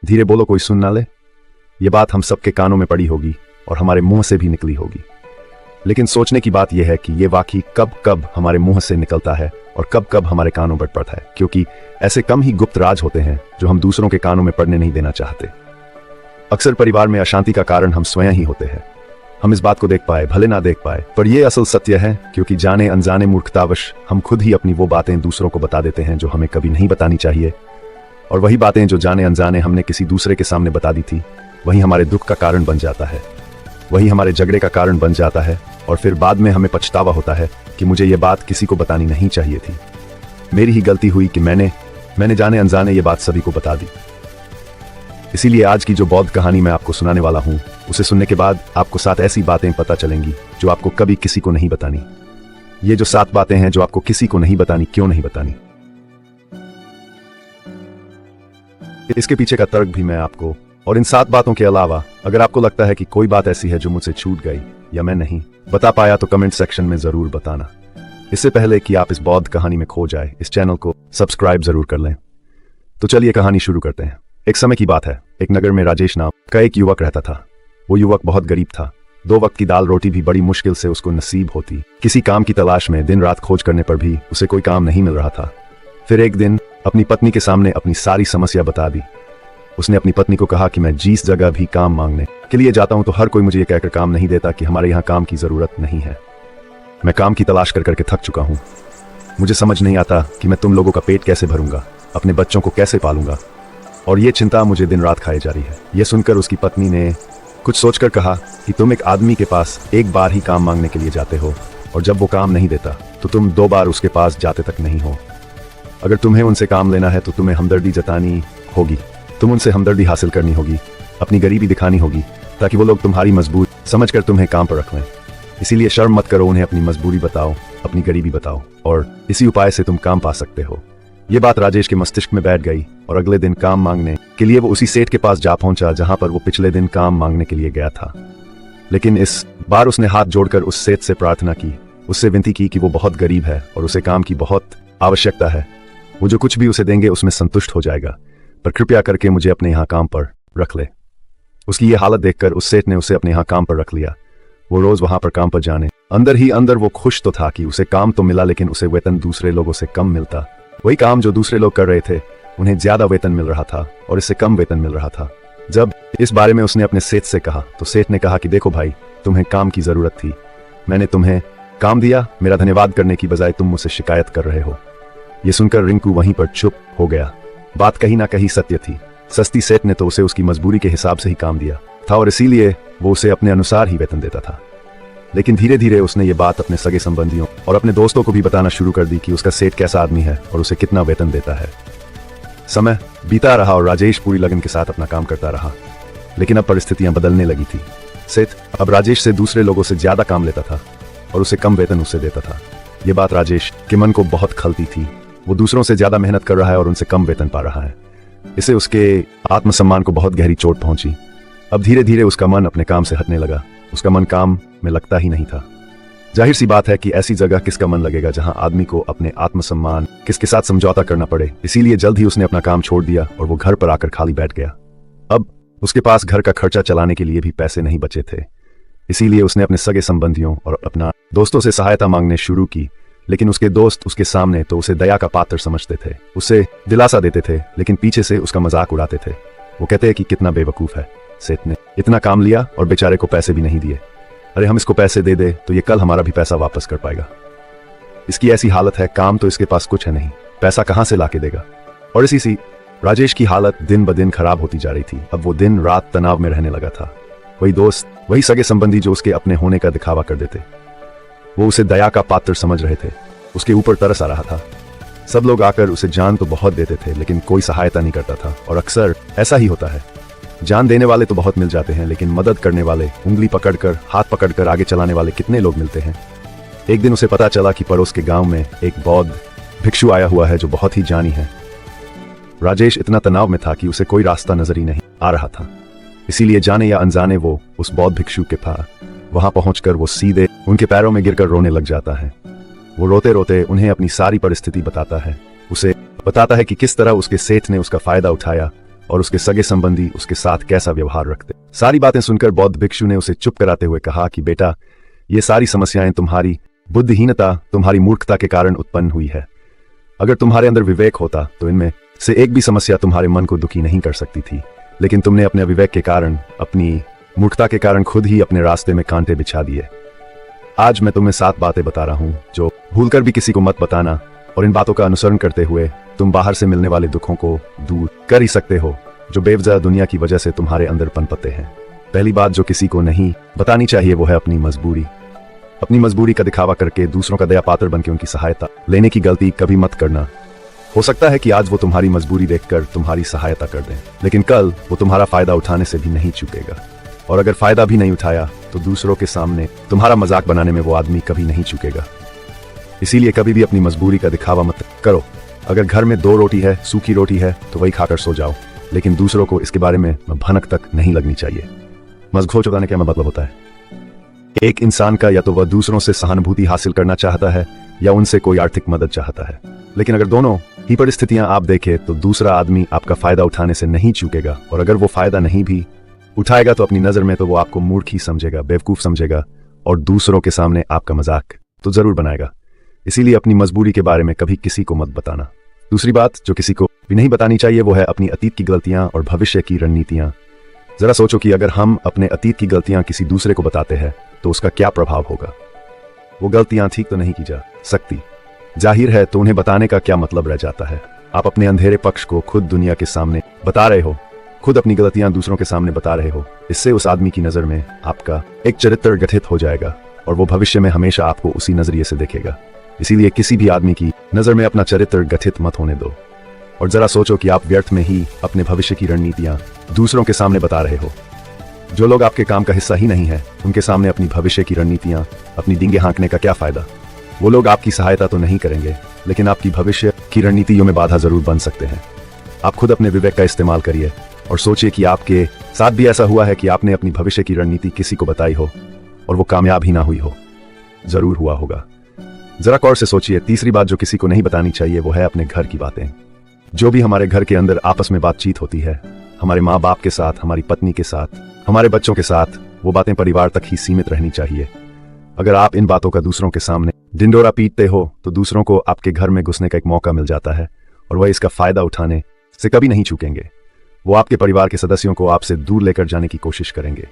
धीरे बोलो, कोई सुन ना ले। ये बात हम सबके कानों में पड़ी होगी और हमारे मुंह से भी निकली होगी, लेकिन सोचने की बात यह है कि ये वाकई कब कब हमारे मुंह से निकलता है और कब कब हमारे कानों पर पड़ता है, क्योंकि ऐसे कम ही गुप्त राज होते हैं जो हम दूसरों के कानों में पड़ने नहीं देना चाहते। अक्सर परिवार में अशांति का कारण हम स्वयं ही होते हैं। हम इस बात को देख पाए भले ना देख पाए, पर यह असल सत्य है, क्योंकि जाने अनजाने मूर्खतावश हम खुद ही अपनी वो बातें दूसरों को बता देते हैं जो हमें कभी नहीं बतानी चाहिए, और वही बातें जो जाने अनजाने हमने किसी दूसरे के सामने बता दी थी, वही हमारे दुख का कारण बन जाता है, वही हमारे झगड़े का कारण बन जाता है, और फिर बाद में हमें पछतावा होता है कि मुझे ये बात किसी को बतानी नहीं चाहिए थी। मेरी ही गलती हुई कि मैंने जाने अनजाने ये बात सभी को बता दी। इसीलिए आज की जो बौद्ध कहानी मैं आपको सुनाने वाला हूं, उसे सुनने के बाद आपको 7 ऐसी बातें पता चलेंगी जो आपको कभी किसी को नहीं बतानी। ये जो 7 बातें हैं जो आपको किसी को नहीं बतानी, क्यों नहीं बतानी, इसके पीछे का तर्क भी मैं आपको, और इन 7 बातों के अलावा अगर आपको लगता है कि कोई बात ऐसी है जो मुझसे छूट गई या मैं नहीं बता पाया, तो कमेंट सेक्शन में जरूर बताना। इससे पहले कि आप इस बौद्ध कहानी में खो जाए, इस चैनल को सब्सक्राइब जरूर कर लें। तो चलिए कहानी शुरू करते हैं। एक समय की बात है, एक नगर में राजेश नाम का एक युवक रहता था। वो युवक बहुत गरीब था। 2 वक्त की दाल रोटी भी बड़ी मुश्किल से उसको नसीब होती। किसी काम की तलाश में दिन रात खोज करने पर भी उसे कोई काम नहीं मिल रहा था। फिर एक दिन अपनी पत्नी के सामने अपनी सारी समस्या बता दी। उसने अपनी पत्नी को कहा कि मैं जिस जगह भी काम मांगने के लिए जाता हूं तो हर कोई मुझे ये कहकर काम नहीं देता कि हमारे यहाँ काम की जरूरत नहीं है। मैं काम की तलाश कर करके थक चुका हूँ। मुझे समझ नहीं आता कि मैं तुम लोगों का पेट कैसे भरूंगा, अपने बच्चों को कैसे पालूंगा, और ये चिंता मुझे दिन रात खाए जा रही है। यह सुनकर उसकी पत्नी ने कुछ सोचकर कहा कि तुम एक आदमी के पास एक बार ही काम मांगने के लिए जाते हो, और जब वो काम नहीं देता तो तुम 2 बार उसके पास जाते तक नहीं हो। अगर तुम्हें उनसे काम लेना है तो तुम्हें हमदर्दी जतानी होगी, तुम उनसे हमदर्दी हासिल करनी होगी, अपनी गरीबी दिखानी होगी, ताकि वो लोग तुम्हारी मजबूरी समझकर तुम्हें काम पर रख लें। इसीलिए शर्म मत करो, उन्हें अपनी मजबूरी बताओ, अपनी गरीबी बताओ, और इसी उपाय से तुम काम पा सकते हो। ये बात राजेश के मस्तिष्क में बैठ गई, और अगले दिन काम मांगने के लिए वो उसी सेठ के पास जा पहुंचा जहां पर वो पिछले दिन काम मांगने के लिए गया था। लेकिन इस बार उसने हाथ जोड़कर उस सेठ से प्रार्थना की, उससे विनती की कि वो बहुत गरीब है और उसे काम की बहुत आवश्यकता है। वो जो कुछ भी उसे देंगे उसमें संतुष्ट हो जाएगा, पर कृपया करके मुझे अपने यहाँ काम पर रख ले। उसकी ये हालत देखकर उस सेठ ने उसे अपने यहाँ काम पर रख लिया। वो रोज वहां पर काम पर जाने अंदर ही अंदर वो खुश तो था कि उसे काम तो मिला, लेकिन उसे वेतन दूसरे लोगों से कम मिलता। वही काम जो दूसरे लोग कर रहे थे उन्हें ज्यादा वेतन मिल रहा था और इससे कम वेतन मिल रहा था। जब इस बारे में उसने अपने सेठ से कहा तो सेठ ने कहा कि देखो भाई, तुम्हें काम की जरूरत थी, मैंने तुम्हें काम दिया, मेरा धन्यवाद करने की बजाय तुम मुझसे शिकायत कर रहे हो। ये सुनकर रिंकू वहीं पर चुप हो गया। बात कहीं ना कहीं सत्य थी। सस्ती सेठ ने तो उसे उसकी मजबूरी के हिसाब से ही काम दिया था और इसीलिए वो उसे अपने अनुसार ही वेतन देता था। लेकिन धीरे धीरे उसने ये बात अपने सगे संबंधियों और अपने दोस्तों को भी बताना शुरू कर दी कि उसका सेठ कैसा आदमी है और उसे कितना वेतन देता है। समय बीता रहा और राजेश पूरी लगन के साथ अपना काम करता रहा, लेकिन अब परिस्थितियां बदलने लगी थी। सेठ अब राजेश से दूसरे लोगों से ज्यादा काम लेता था और उसे कम वेतन उससे देता था। ये बात राजेश के मन को बहुत खलती थी। वो दूसरों से ज्यादा मेहनत कर रहा है और उनसे कम वेतन पा रहा है। इससे उसके आत्मसम्मान को बहुत गहरी चोट पहुंची। अब धीरे धीरे उसका मन अपने काम से हटने लगा। उसका मन काम में लगता ही नहीं था। जाहिर सी बात है कि ऐसी जगह किसका मन लगेगा जहां आदमी को अपने आत्मसम्मान किसके साथ समझौता करना पड़े। इसीलिए जल्द ही उसने अपना काम छोड़ दिया और वो घर पर आकर खाली बैठ गया। अब उसके पास घर का खर्चा चलाने के लिए भी पैसे नहीं बचे थे। इसीलिए उसने अपने सगे संबंधियों और अपना दोस्तों से सहायता मांगने शुरू की। लेकिन उसके दोस्त उसके सामने तो उसे दया का पात्र समझते थे, उसे दिलासा देते थे, लेकिन पीछे से उसका मजाक उड़ाते थे। वो कहते हैं कि कितना बेवकूफ है, सेठ ने इतना काम लिया और बेचारे को पैसे भी नहीं दिए। अरे हम इसको पैसे दे दे तो ये कल हमारा भी पैसा वापस कर पाएगा। इसकी ऐसी हालत है, काम तो इसके पास कुछ है नहीं, पैसा कहां से लाके देगा। और इसी सी राजेश की हालत दिन ब दिन खराब होती जा रही थी। अब वो दिन रात तनाव में रहने लगा था। वही दोस्त, वही सगे संबंधी जो उसके अपने होने का दिखावा कर देते, वो उसे दया का पात्र समझ रहे थे। उसके ऊपर तरस आ रहा था। सब लोग आकर उसे जान तो बहुत देते थे, लेकिन कोई सहायता नहीं करता था। और अक्सर ऐसा ही होता है, जान देने वाले तो बहुत मिल जाते हैं, लेकिन मदद करने वाले, उंगली पकड़कर, हाथ पकड़कर आगे चलाने वाले कितने लोग मिलते हैं। एक दिन उसे पता चला कि पड़ोस के गांव में एक बौद्ध भिक्षु आया हुआ है जो बहुत ही जानी है। राजेश इतना तनाव में था कि उसे कोई रास्ता नजर ही नहीं आ रहा था। इसीलिए जाने या अनजाने वो उस बौद्ध भिक्षु के पास वहां पहुंचकर वो सीधे उनके पैरों में गिरकर रोने लग जाता है। वो रोते रोते उन्हें अपनी सारी परिस्थिति बताता है। उसे बताता है कि किस तरह उसके सेठ ने उसका फायदा उठाया, उसे दया का पात्र समझकर और उसके सगे संबंधी उसके साथ कैसा व्यवहार रखते। सारी बातें सुनकर बौद्ध भिक्षु ने उसे चुप कराते हुए कहा कि बेटा, ये सारी समस्याएं तुम्हारी बुद्धिहीनता, तुम्हारी मूर्खता के कारण उत्पन्न हुई है। अगर तुम्हारे अंदर विवेक होता तो इनमें से एक भी समस्या तुम्हारे मन को दुखी नहीं कर सकती थी, लेकिन तुमने अपने अविवेक के कारण, अपनी मूर्खता के कारण खुद ही अपने रास्ते में कांटे बिछा दिए। आज मैं तुम्हें 7 बातें बता रहा हूं जो भूलकर भी किसी को मत बताना, और इन बातों का अनुसरण करते हुए तुम बाहर से मिलने वाले दुखों को दूर कर ही सकते हो जो बेवजह दुनिया की वजह से तुम्हारे अंदर पनपते हैं। पहली बात जो किसी को नहीं बतानी चाहिए वो है अपनी मजबूरी। अपनी मजबूरी का दिखावा करके दूसरों का दया पात्र बनकर उनकी सहायता लेने की गलती कभी मत करना। हो सकता है कि आज वो तुम्हारी मजबूरी देखकर तुम्हारी सहायता कर दें, लेकिन कल वो तुम्हारा फायदा उठाने से भी नहीं चूकेगा, और अगर फायदा भी नहीं उठाया तो दूसरों के सामने तुम्हारा मजाक बनाने में वो आदमी कभी नहीं चूकेगा। इसीलिए कभी भी अपनी मजबूरी का दिखावा मत करो। अगर घर में 2 रोटी है, सूखी रोटी है, तो वही खाकर सो जाओ, लेकिन दूसरों को इसके बारे में भनक तक नहीं लगनी चाहिए। मजबूर चुकाने का मतलब होता है एक इंसान का या तो वह दूसरों से सहानुभूति हासिल करना चाहता है या उनसे कोई आर्थिक मदद चाहता है, लेकिन अगर दोनों ही परिस्थितियां आप देखें तो दूसरा आदमी आपका फायदा उठाने से नहीं चूकेगा, और अगर वो फायदा नहीं भी उठाएगा तो अपनी नजर में तो वो आपको मूर्ख ही समझेगा, बेवकूफ समझेगा, और दूसरों के सामने आपका मजाक तो जरूर बनाएगा। इसीलिए अपनी मजबूरी के बारे में कभी किसी को मत बताना। दूसरी बात जो किसी को भी नहीं बतानी चाहिए वो है अपनी अतीत की गलतियां और भविष्य की रणनीतियां। जरा सोचो कि अगर हम अपने अतीत की गलतियां किसी दूसरे को बताते हैं तो उसका क्या प्रभाव होगा। वो गलतियां ठीक तो नहीं की जा सकती, जाहिर है, तो उन्हें बताने का क्या मतलब रह जाता है। आप अपने अंधेरे पक्ष को खुद दुनिया के सामने बता रहे हो, खुद अपनी गलतियां दूसरों के सामने बता रहे हो। इससे उस आदमी की नजर में आपका एक चरित्र गठित हो जाएगा और वो भविष्य में हमेशा आपको उसी नजरिए से देखेगा। इसीलिए किसी भी आदमी की नजर में अपना चरित्र गठित मत होने दो, और जरा सोचो कि आप व्यर्थ में ही अपने भविष्य की रणनीतियां दूसरों के सामने बता रहे हो। जो लोग आपके काम का हिस्सा ही नहीं है उनके सामने अपनी भविष्य की रणनीतियां, अपनी डींगे हाँकने का क्या फायदा। वो लोग आपकी सहायता तो नहीं करेंगे, लेकिन आपकी भविष्य की रणनीतियों में बाधा जरूर बन सकते हैं। आप खुद अपने विवेक का इस्तेमाल करिए और सोचिए कि आपके साथ भी ऐसा हुआ है कि आपने अपनी भविष्य की रणनीति किसी को बताई हो और वो कामयाब ही ना हुई हो। जरूर हुआ होगा। जरा गौर से सोचिए। तीसरी बात जो किसी को नहीं बतानी चाहिए वो है अपने घर की बातें। जो भी हमारे घर के अंदर आपस में बातचीत होती है, हमारे माँ बाप के साथ, हमारी पत्नी के साथ, हमारे बच्चों के साथ, वो बातें परिवार तक ही सीमित रहनी चाहिए। अगर आप इन बातों का दूसरों के सामने ढिंडोरा पीटते हो तो दूसरों को आपके घर में घुसने का एक मौका मिल जाता है और वह इसका फायदा उठाने से कभी नहीं चूकेंगे। वो आपके परिवार के सदस्यों को आपसे दूर लेकर जाने की कोशिश करेंगे।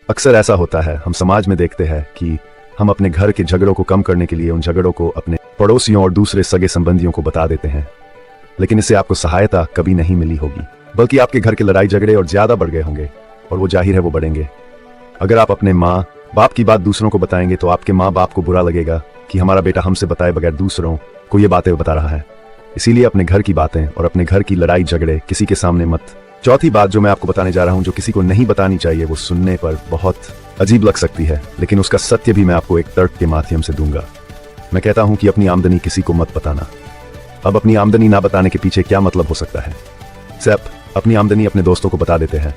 अक्सर ऐसा होता है, हम समाज में देखते हैं कि हम अपने घर के झगड़ों को कम करने के लिए उन झगड़ों को अपने पड़ोसियों और दूसरे सगे संबंधियों को बता देते हैं, लेकिन इससे आपको सहायता कभी नहीं मिली होगी, बल्कि आपके घर के लड़ाई झगड़े और ज्यादा बढ़ गए होंगे, और वो जाहिर है वो बढ़ेंगे। अगर आप अपने माँ बाप की बात दूसरों को बताएंगे तो आपके माँ बाप को बुरा लगेगा कि हमारा बेटा हमसे बताए बगैर दूसरों को ये बातें बता रहा है। इसीलिए अपने घर की बातें और अपने घर की लड़ाई झगड़े किसी के सामने मत। चौथी बात जो मैं आपको बताने जा रहा हूं, जो किसी को नहीं बतानी चाहिए, वो सुनने पर बहुत अजीब लग सकती है, लेकिन उसका सत्य भी मैं आपको एक तर्क के माध्यम से दूंगा। मैं कहता हूं कि अपनी आमदनी किसी को मत बताना। अब अपनी आमदनी ना बताने के पीछे क्या मतलब हो सकता है? सिर्फ अपनी आमदनी अपने दोस्तों को बता देते हैं,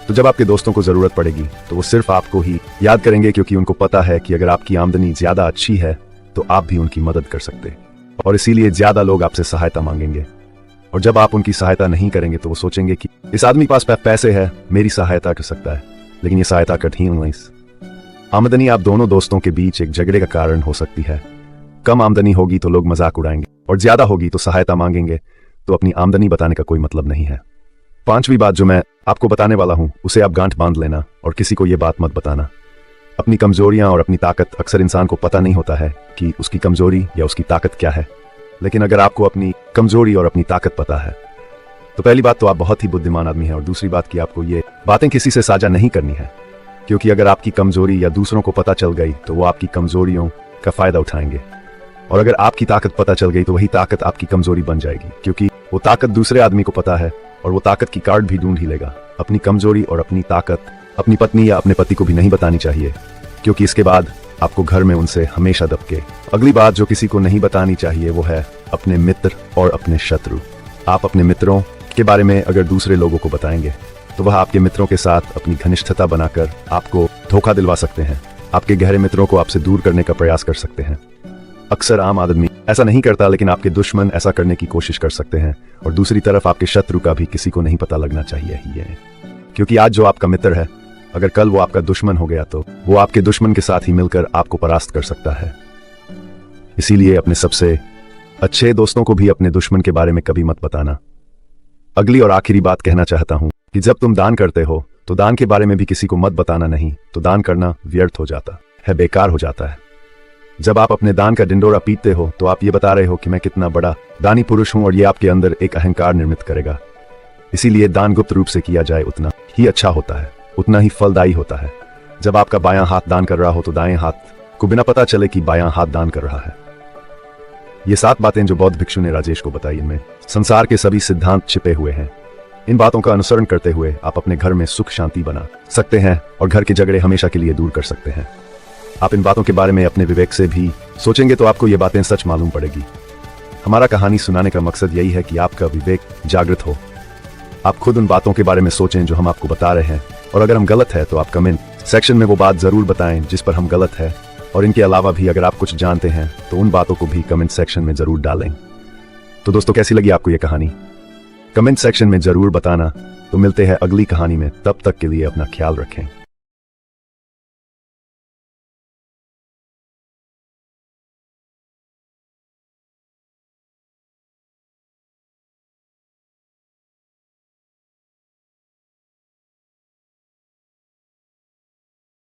तो जब आपके दोस्तों को जरूरत पड़ेगी तो वो सिर्फ आपको ही याद करेंगे, क्योंकि उनको पता है कि अगर आपकी आमदनी ज्यादा अच्छी है तो आप भी उनकी मदद कर सकते, और इसीलिए ज्यादा लोग आपसे सहायता मांगेंगे। और जब आप उनकी सहायता नहीं करेंगे तो वो सोचेंगे कि इस आदमी के पास पैसे है, मेरी सहायता कर सकता है, लेकिन ये सहायता कठिन नहीं। आमदनी आप दोनों दोस्तों के बीच एक झगड़े का कारण हो सकती है। कम आमदनी होगी तो लोग मजाक उड़ाएंगे, और ज्यादा होगी तो सहायता मांगेंगे, तो अपनी आमदनी बताने का कोई मतलब नहीं है। पांचवी बात जो मैं आपको बताने वाला हूं उसे आप गांठ बांध लेना और किसी को ये बात मत बताना। अपनी कमजोरियां और अपनी ताकत, अक्सर इंसान को पता नहीं होता है कि उसकी कमजोरी या उसकी ताकत क्या है, लेकिन अगर आपको अपनी कमजोरी और अपनी ताकत पता है तो पहली बात तो आप बहुत ही बुद्धिमान आदमी हैं, और दूसरी बात कि आपको ये बातें किसी से साझा नहीं करनी है, क्योंकि अगर आपकी कमजोरी या दूसरों को पता चल गई तो वो आपकी कमजोरियों का फायदा उठाएंगे, और अगर आपकी ताकत पता चल गई तो वही ताकत आपकी कमजोरी बन जाएगी, क्योंकि वो ताकत दूसरे आदमी को पता है और वो ताकत की कार्ड भी ढूंढ ही लेगा। अपनी कमजोरी और अपनी ताकत अपनी पत्नी या अपने पति को भी नहीं बतानी चाहिए, क्योंकि इसके बाद आपको घर में उनसे हमेशा दबके। अगली बात जो किसी को नहीं बतानी चाहिए वो है अपने मित्र और अपने शत्रु। आप अपने मित्रों के बारे में अगर दूसरे लोगों को बताएंगे तो वह आपके मित्रों के साथ अपनी घनिष्ठता बनाकर आपको धोखा दिलवा सकते हैं, आपके गहरे मित्रों को आपसे दूर करने का प्रयास कर सकते हैं। अक्सर आम आदमी ऐसा नहीं करता, लेकिन आपके दुश्मन ऐसा करने की कोशिश कर सकते हैं। और दूसरी तरफ आपके शत्रु का भी किसी को नहीं पता लगना चाहिए ही है, क्योंकि आज जो आपका मित्र है, अगर कल वो आपका दुश्मन हो गया तो वो आपके दुश्मन के साथ ही मिलकर आपको परास्त कर सकता है। इसीलिए अपने सबसे अच्छे दोस्तों को भी अपने दुश्मन के बारे में कभी मत बताना। अगली और आखिरी बात कहना चाहता हूं कि जब तुम दान करते हो तो दान के बारे में भी किसी को मत बताना, नहीं तो दान करना व्यर्थ हो जाता है, बेकार हो जाता है। जब आप अपने दान का डिंडोरा पीटते हो तो आप ये बता रहे हो कि मैं कितना बड़ा दानी पुरुष हूं, और ये आपके अंदर एक अहंकार निर्मित करेगा। इसीलिए दान गुप्त रूप से किया जाए उतना ही अच्छा होता है, उतना ही फलदायी होता है। जब आपका बायां हाथ दान कर रहा हो तो दाएं हाथ को बिना पता चले कि बायां हाथ दान कर रहा है। ये 7 बातें जो बौद्ध भिक्षु ने राजेश को बताई, इनमें संसार के सभी सिद्धांत छिपे हुए हैं। इन बातों का अनुसरण करते हुए आप अपने घर में सुख शांति बना सकते हैं और घर के झगड़े हमेशा के लिए दूर कर सकते हैं। आप इन बातों के बारे में अपने विवेक से भी सोचेंगे तो आपको ये बातें सच मालूम पड़ेगी। हमारा कहानी सुनाने का मकसद यही है कि आपका विवेक जागृत हो। आप खुद उन बातों के बारे में सोचें जो हम आपको बता रहे हैं, और अगर हम गलत है तो आप कमेंट सेक्शन में वो बात जरूर बताएं जिस पर हम गलत है। और इनके अलावा भी अगर आप कुछ जानते हैं तो उन बातों को भी कमेंट सेक्शन में जरूर डालें। तो दोस्तों, कैसी लगी आपको ये कहानी? कमेंट सेक्शन में जरूर बताना। तो मिलते हैं अगली कहानी में, तब तक के लिए अपना ख्याल रखें।